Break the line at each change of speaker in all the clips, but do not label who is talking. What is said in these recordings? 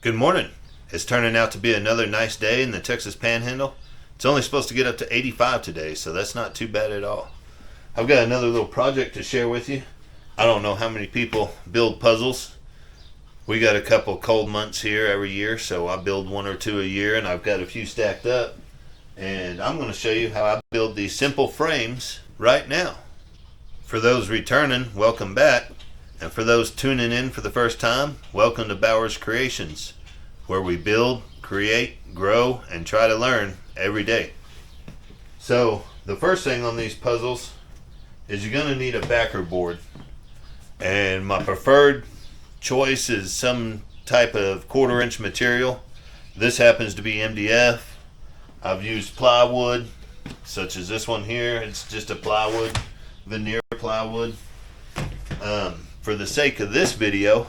Good morning. It's turning out to be another nice day in the Texas Panhandle. It's only supposed to get up to 85 today, so that's not too bad at all. I've got another little project to share with you. I don't know how many people build puzzles. We got a couple cold months here every year, so I build one or two a year, and I've got a few stacked up. And I'm going to show you how I build these simple frames right now. For those returning, welcome back. And for those tuning in for the first time, welcome to Bowers Creations, where we build, create, grow, and try to learn every day. So the first thing on these puzzles is you're going to need a backer board. And my preferred choice is some type of 1/4-inch material. This happens to be MDF. I've used plywood, such as this one here. It's just a plywood, veneer plywood. For the sake of this video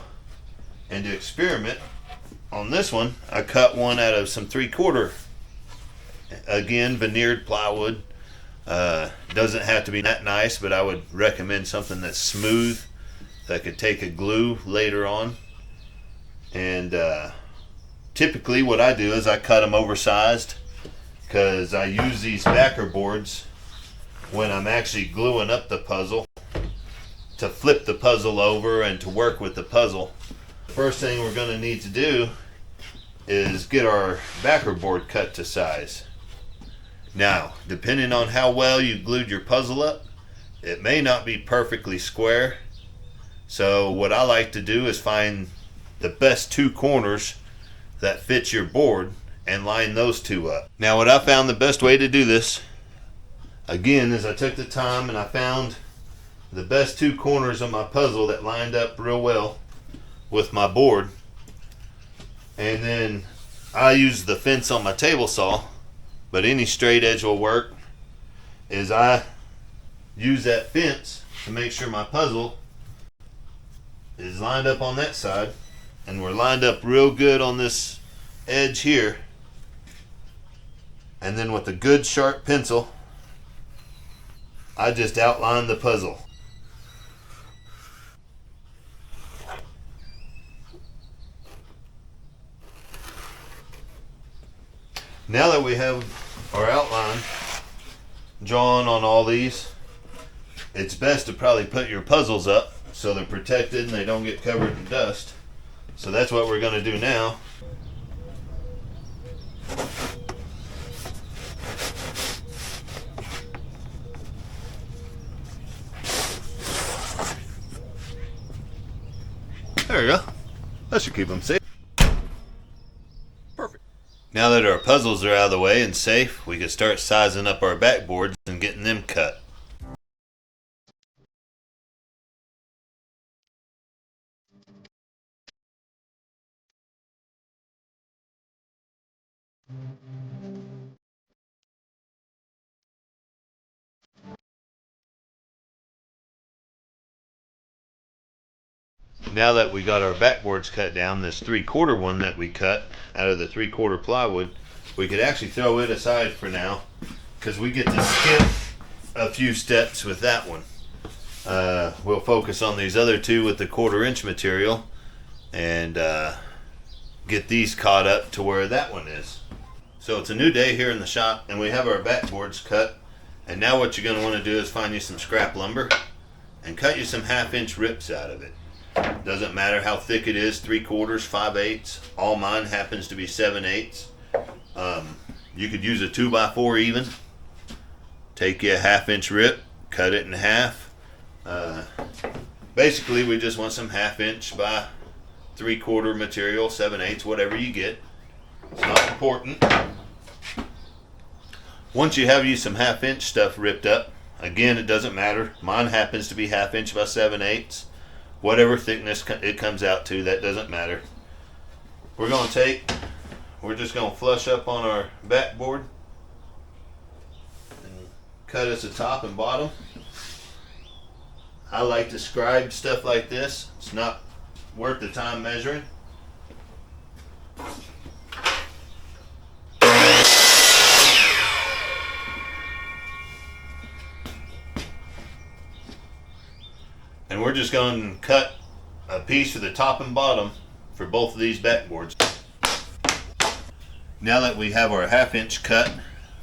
and to experiment on this one, I cut one out of some 3/4, again, veneered plywood. Doesn't have to be that nice, but I would recommend something that's smooth that could take a glue later on. And typically what I do is I cut them oversized, because I use these backer boards when I'm actually gluing up the puzzle to flip the puzzle over and to work with the puzzle. First thing we're going to need to do is get our backer board cut to size. Now, depending on how well you glued your puzzle up, it may not be perfectly square. So what I like to do is find the best two corners that fit your board and line those two up. Now, what I found the best way to do this, again, is I took the time and I found the best two corners of my puzzle that lined up real well with my board. And then I use the fence on my table saw, but any straight edge will work. Is I use that fence to make sure my puzzle is lined up on that side, and we're lined up real good on this edge here. And then with a good sharp pencil, I just outline the puzzle. Now that we have our outline drawn on all these, it's best to probably put your puzzles up so they're protected and they don't get covered in dust. So that's what we're going to do now. There you go. That should keep them safe. Perfect. Now that our puzzles are out of the way and safe, we can start sizing up our backboards and getting them cut. Now that we got our backboards cut down, this 3/4 one that we cut out of the 3/4 plywood, we could actually throw it aside for now, because we get to skip a few steps with that one. We'll focus on these other two with the 1/4-inch material and get these caught up to where that one is. So it's a new day here in the shop, and we have our backboards cut. And now what you're going to want to do is find you some scrap lumber and cut you some 1/2-inch rips out of it. Doesn't matter how thick it is, 3/4, 5/8. All mine happens to be 7/8. You could use a 2x4 even. Take you a 1/2-inch rip, cut it in half. Basically, we just want some 1/2-inch by 3/4 material, 7/8, whatever you get. It's not important. Once you have you some 1/2-inch stuff ripped up, again, it doesn't matter. Mine happens to be 1/2-inch by 7/8. Whatever thickness it comes out to, that doesn't matter. We're just going to flush up on our backboard and cut us a top and bottom. I like to scribe stuff like this. It's not worth the time measuring. And we're just going to cut a piece for the top and bottom for both of these backboards. Now that we have our 1/2 inch cut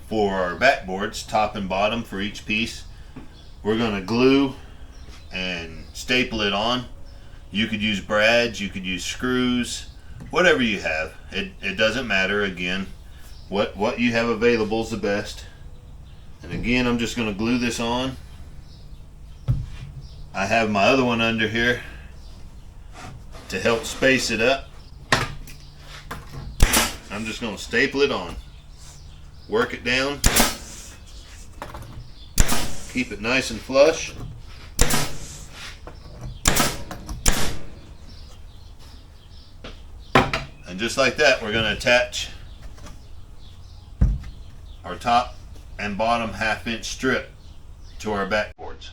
for our backboards, top and bottom for each piece, we're going to glue and staple it on. You could use brads, you could use screws, whatever you have. It doesn't matter. Again, what you have available is the best. And again, I'm just going to glue this on. I have my other one under here to help space it up. I'm just going to staple it on. Work it down. Keep it nice and flush. And just like that, we're going to attach our top and bottom 1/2 inch strip to our backboards.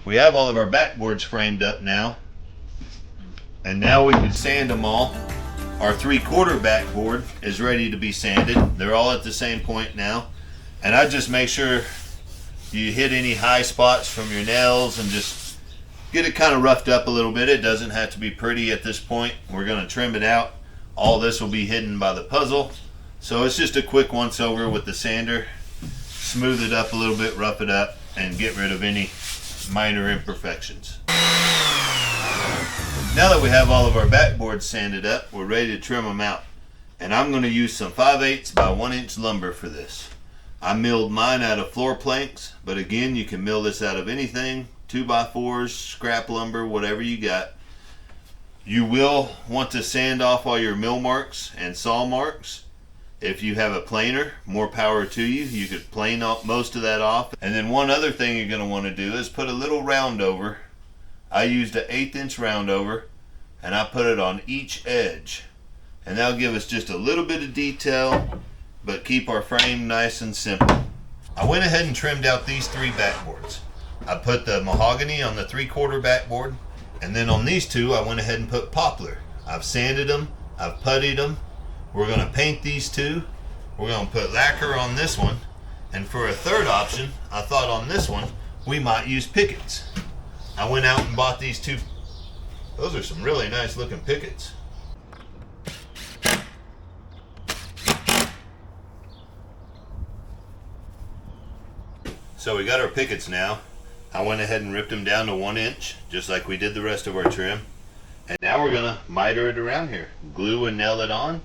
We have all of our backboards framed up now, and now we can sand them all. Our 3/4 backboard is ready to be sanded. They're all at the same point now, and I just make sure you hit any high spots from your nails and just get it kind of roughed up a little bit. It doesn't have to be pretty at this point. We're going to trim it out. All this will be hidden by the puzzle, so it's just a quick once over with the sander. Smooth it up a little bit, rough it up, and get rid of any minor imperfections. Now that we have all of our backboards sanded up, we're ready to trim them out. And I'm going to use some 5/8 by 1 inch lumber for this. I milled mine out of floor planks, but again, you can mill this out of anything, 2x4s, scrap lumber, whatever you got. You will want to sand off all your mill marks and saw marks. If you have a planer, more power to you. You could plane off most of that off. And then one other thing you're going to want to do is put a little round over. I used an 1/8 inch round over, and I put it on each edge. And that'll give us just a little bit of detail, but keep our frame nice and simple. I went ahead and trimmed out these 3 backboards. I put the mahogany on the 3/4 backboard, and then on these 2 I went ahead and put poplar. I've sanded them, I've puttied them. We're going to paint these 2. We're going to put lacquer on this one. And for a third option, I thought on this one, we might use pickets. I went out and bought these 2. Those are some really nice looking pickets. So we got our pickets now. I went ahead and ripped them down to 1 inch, just like we did the rest of our trim. And now we're going to miter it around here. Glue and nail it on.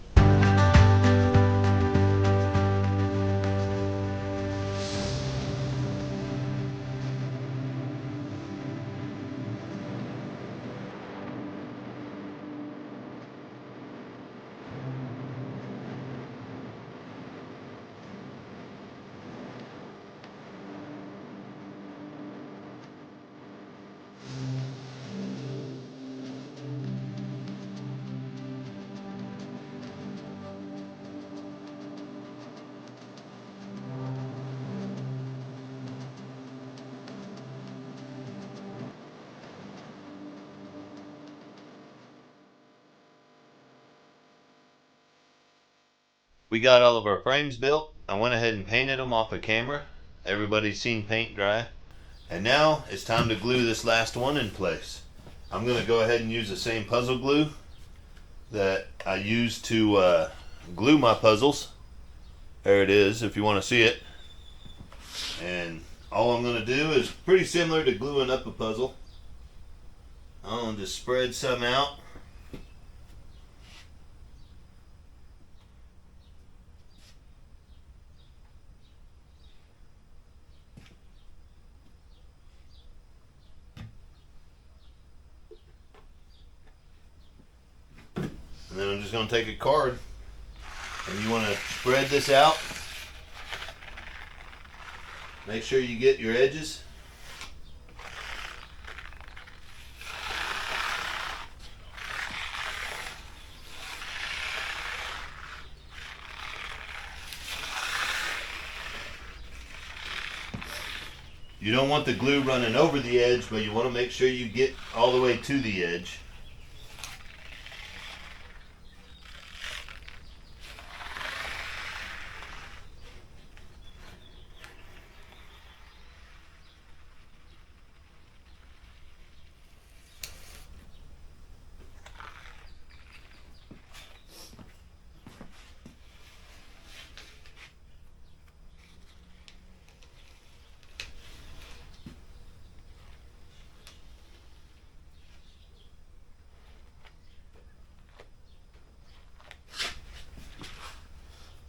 We got all of our frames built. I went ahead and painted them off of camera. Everybody's seen paint dry. And now it's time to glue this last one in place. I'm going to go ahead and use the same puzzle glue that I used to glue my puzzles. There it is, if you want to see it. And all I'm going to do is pretty similar to gluing up a puzzle. I'm going to just spread some out. And then I'm just going to take a card, and you want to spread this out Make sure you get your edges. You don't want the glue running over the edge, but you want to make sure you get all the way to the edge.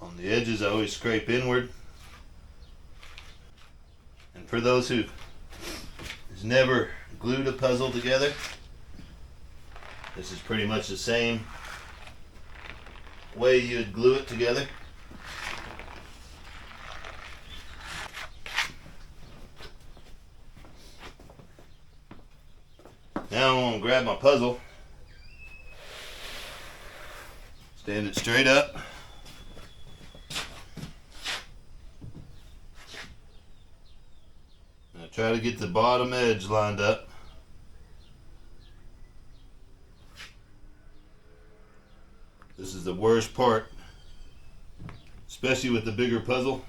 On the edges, I always scrape inward. And for those who has never glued a puzzle together, this is pretty much the same way you'd glue it together. Now I'm going to grab my puzzle, stand it straight up, and I try to get the bottom edge lined up. This is the worst part, especially with the bigger puzzle.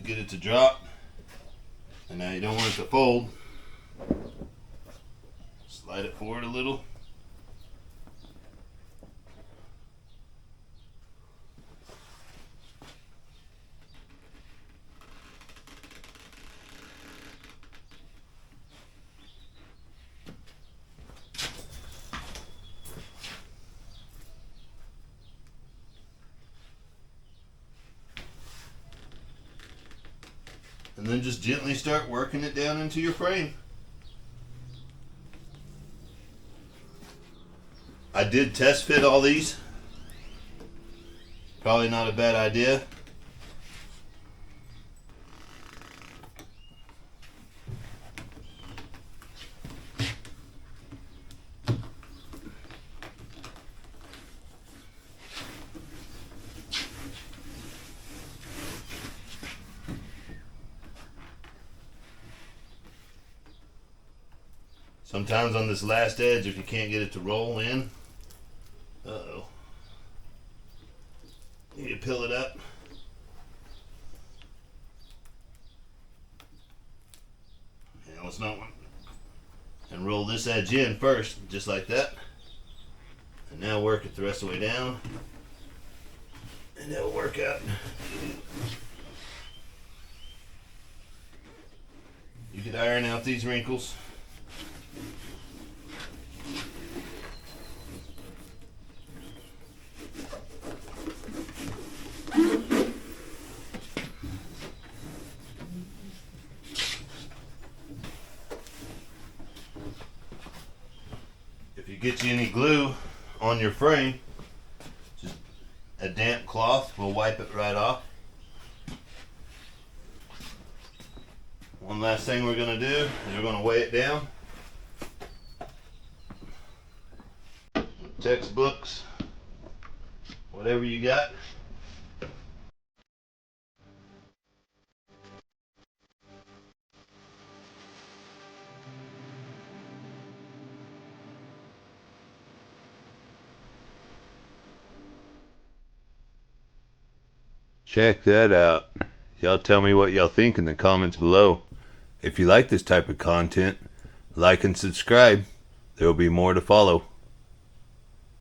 Get it to drop, and now you don't want it to fold. Slide it forward a little. And then just gently start working it down into your frame. I did test fit all these. Probably not a bad idea. Sometimes on this last edge, if you can't get it to roll in, uh-oh, you need to peel it up. Yeah, let's not want, and roll this edge in first, just like that. And now work it the rest of the way down, and that'll work out. You could iron out these wrinkles. If you get you any glue on your frame, just a damp cloth will wipe it right off. One last thing we're going to do is we're going to weigh it down. Textbooks, whatever you got. Check that out. Y'all tell me what y'all think in the comments below. If you like this type of content, like and subscribe. There will be more to follow.